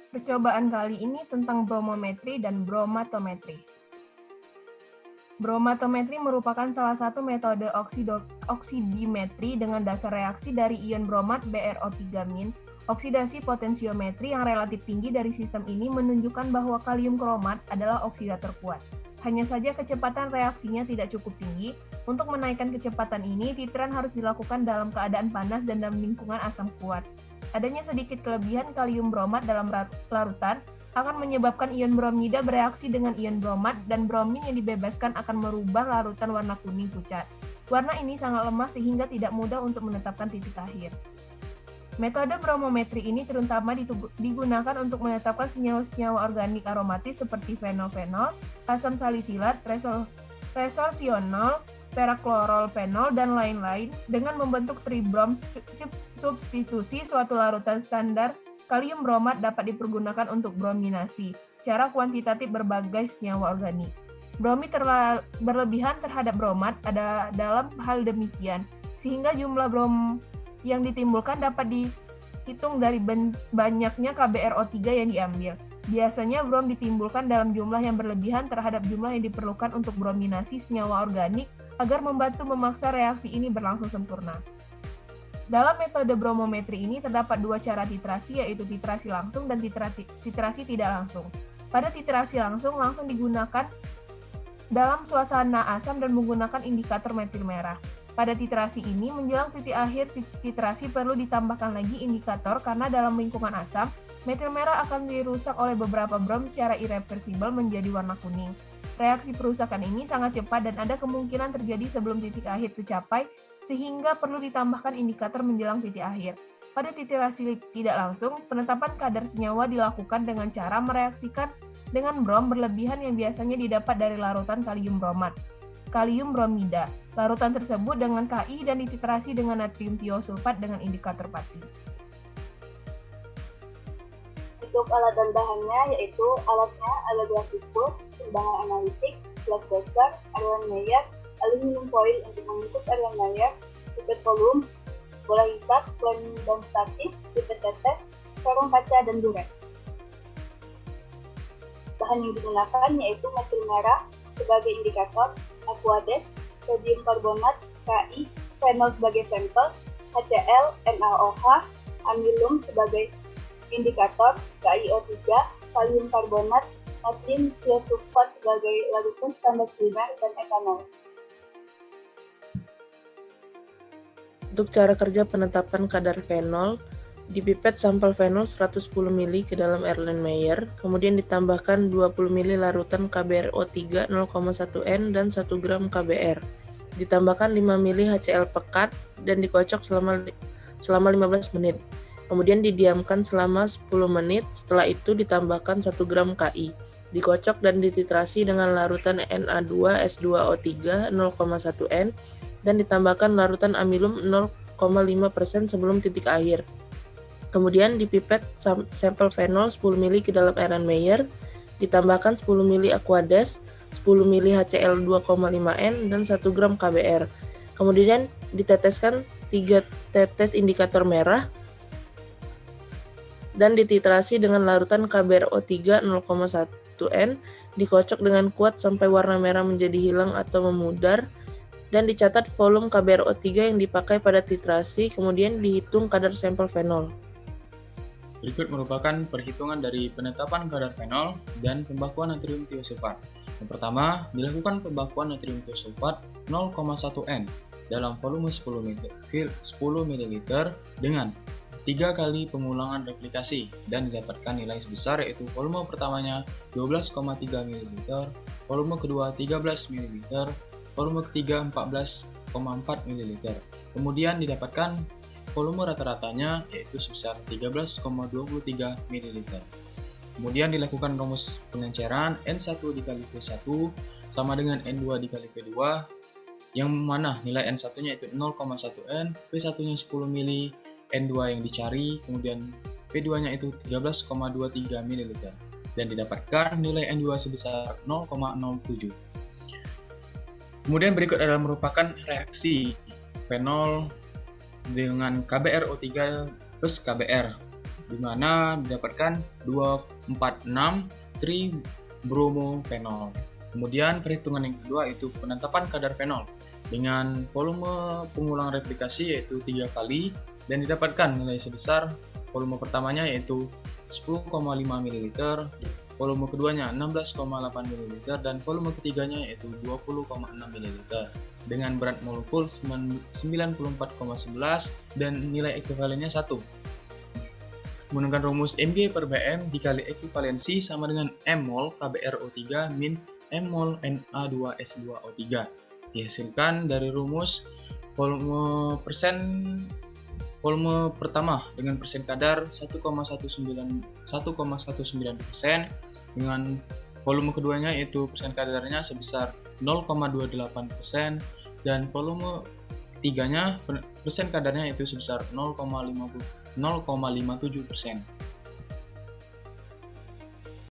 Percobaan kali ini tentang bromometri dan bromatometri. Bromatometri merupakan salah satu metode oksidimetri dengan dasar reaksi dari ion bromat BrO3-. Oksidasi potensiometri yang relatif tinggi dari sistem ini menunjukkan bahwa kalium kromat adalah oksidator kuat. Hanya saja kecepatan reaksinya tidak cukup tinggi. Untuk menaikkan kecepatan ini, titran harus dilakukan dalam keadaan panas dan dalam lingkungan asam kuat. Adanya sedikit kelebihan kalium bromat dalam larutan akan menyebabkan ion bromida bereaksi dengan ion bromat dan bromin yang dibebaskan akan merubah larutan warna kuning pucat. Warna ini sangat lemah sehingga tidak mudah untuk menetapkan titik akhir. Metode bromometri ini terutama digunakan untuk menetapkan senyawa-senyawa organik aromatis seperti fenol-fenol, asam salisilat, resorsionol, peraklorolfenol, dan lain-lain dengan membentuk tribrom substitusi suatu larutan standar. Kalium bromat dapat dipergunakan untuk brominasi secara kuantitatif berbagai senyawa organik. Bromid berlebihan terhadap bromat ada dalam hal demikian, sehingga jumlah brom yang ditimbulkan dapat dihitung dari banyaknya KBRO3 yang diambil. Biasanya brom ditimbulkan dalam jumlah yang berlebihan terhadap jumlah yang diperlukan untuk brominasi senyawa organik agar membantu memaksa reaksi ini berlangsung sempurna. Dalam metode bromometri ini terdapat dua cara titrasi, yaitu titrasi langsung dan titrasi tidak langsung. Pada titrasi langsung digunakan dalam suasana asam dan menggunakan indikator metil merah. Pada titrasi ini, menjelang titik akhir titrasi perlu ditambahkan lagi indikator karena dalam lingkungan asam, metil merah akan dirusak oleh beberapa brom secara irreversibel menjadi warna kuning. Reaksi perusakan ini sangat cepat dan ada kemungkinan terjadi sebelum titik akhir tercapai, sehingga perlu ditambahkan indikator menjelang titik akhir. Pada titrasi tidak langsung, penetapan kadar senyawa dilakukan dengan cara mereaksikan dengan brom berlebihan yang biasanya didapat dari larutan kalium bromat, kalium bromida. Larutan tersebut dengan Ki dan dititrasi dengan natrium tiosulfat dengan indikator pati. Untuk alat dan bahannya yaitu alatnya ada gelas tikus, timbangan analitik, gelas dasar, Erlenmeyer, aluminium foil untuk membungkus Erlenmeyer, pipet volum, bola hisap, lem dan statif, pipet tetes, sarung kaca, dan duret. Bahan yang digunakan yaitu metil merah sebagai indikator, aquades, sodium karbonat, Ki, fenol sebagai sampel, HCl, NaOH, amilum sebagai indikator, KiO3, kalium karbonat, natrium tiosulfat sebagai larutan standar primer, dan etanol. Untuk cara kerja penetapan kadar fenol, dipipet sampel fenol 110 ml ke dalam Erlenmeyer, kemudian ditambahkan 20 ml larutan KBRO3 0,1 N dan 1 gram KBr. Ditambahkan 5 ml HCl pekat dan dikocok selama 15 menit. Kemudian didiamkan selama 10 menit, setelah itu ditambahkan 1 gram Ki. Dikocok dan dititrasi dengan larutan Na2S2O3 0,1 N dan ditambahkan larutan amilum 0,5% sebelum titik akhir. Kemudian dipipet sampel fenol 10 ml ke dalam Erlenmeyer, ditambahkan 10 ml aquades, 10 ml HCl 2,5 N dan 1 gram KBr. Kemudian diteteskan 3 tetes indikator merah dan dititrasi dengan larutan KBRO3 0,1 N, dikocok dengan kuat sampai warna merah menjadi hilang atau memudar, dan dicatat volume KBRO3 yang dipakai pada titrasi, kemudian dihitung kadar sampel fenol. Berikut merupakan perhitungan dari penetapan kadar fenol dan pembakuan natrium tiosulfat. Yang pertama, dilakukan pembakuan natrium tiosulfat 0,1 N dalam volume 10 ml dengan 3 kali pengulangan replikasi dan didapatkan nilai sebesar, yaitu volume pertamanya 12,3 ml, volume kedua 13 ml, volume ketiga 14,4 ml. Kemudian didapatkan volume rata-ratanya yaitu sebesar 13,23 ml. Kemudian dilakukan rumus pengenceran N1 dikali V1 sama dengan N2 dikali V2, yang mana nilai N1-nya itu 0,1 N, V1-nya 10 mili, N2 yang dicari, kemudian V2-nya itu 13,23 ml, dan didapatkan nilai N2 sebesar 0,07. Kemudian berikut adalah merupakan reaksi fenol dengan KBRO3 plus KBr. di mana didapatkan 246 tribromofenol. Kemudian perhitungan yang kedua itu penetapan kadar fenol dengan volume pengulang replikasi yaitu 3 kali dan didapatkan nilai sebesar volume pertamanya yaitu 10,5 ml, volume keduanya 16,8 ml, dan volume ketiganya yaitu 20,6 ml dengan berat molekul 94,11 dan nilai ekuivalennya 1. Menggunakan rumus Mg per Bm dikali ekuivalensi sama dengan M mol KBRO3 min M mol Na2S2O3. Dihasilkan dari rumus volume pertama dengan persen kadar 1,19% dengan volume keduanya yaitu persen kadarnya sebesar 0,28% dan volume ketiganya persen kadarnya itu sebesar 0,57%.